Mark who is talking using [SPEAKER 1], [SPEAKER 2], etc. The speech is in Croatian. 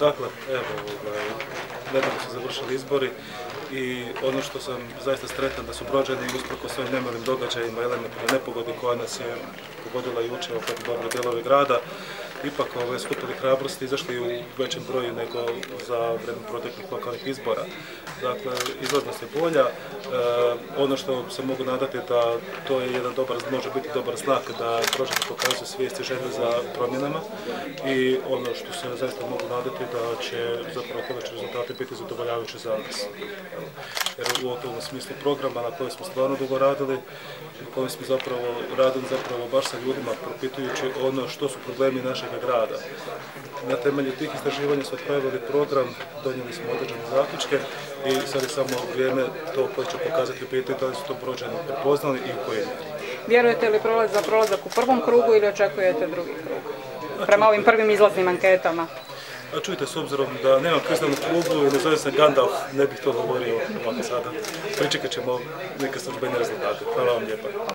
[SPEAKER 1] Dakle, evo, nedavno su završili izbori i ono što sam zaista sretan da su Brođani usprkos svojim nemilim događajima, elementarnoj nepogodi koja nas je pogodila jučer opet dobre dijelove grada, ipak skupili hrabrosti, izašli u većem broju nego za vrijeme proteklih lokalnih izbora. Dakle, izlaznost je bolja. Ono što se mogu nadati da to je jedan može biti dobar znak da Brođani pokazuju svijest i želju za promjenama i ono što se zaista mogu nadati da će zapravo konačni rezultati biti zadovoljavajući za nas. Jer u ovom smislu programa na kojem smo stvarno dugo radili, u kojem smo radili baš sa ljudima, propitujući ono što su problemi našeg grada. Na temelju tih istraživanja smo otpravili program, donijeli smo određene zaključke i sad je samo vrijeme to koje će pokazati u biti da li su to Brođani prepoznali i u kojoj mjeri.
[SPEAKER 2] Vjerujete li za prolazak u prvom krugu ili očekujete drugi krug? Prema ovim prvim izlaznim anketama.
[SPEAKER 1] A čujte, s obzirom da nemam kristalnu kuglu i ne zove se Gandalf, ne bih to govorio ovako sada. Pričekat ćemo neke službene rezultate. Hvala vam lijepa.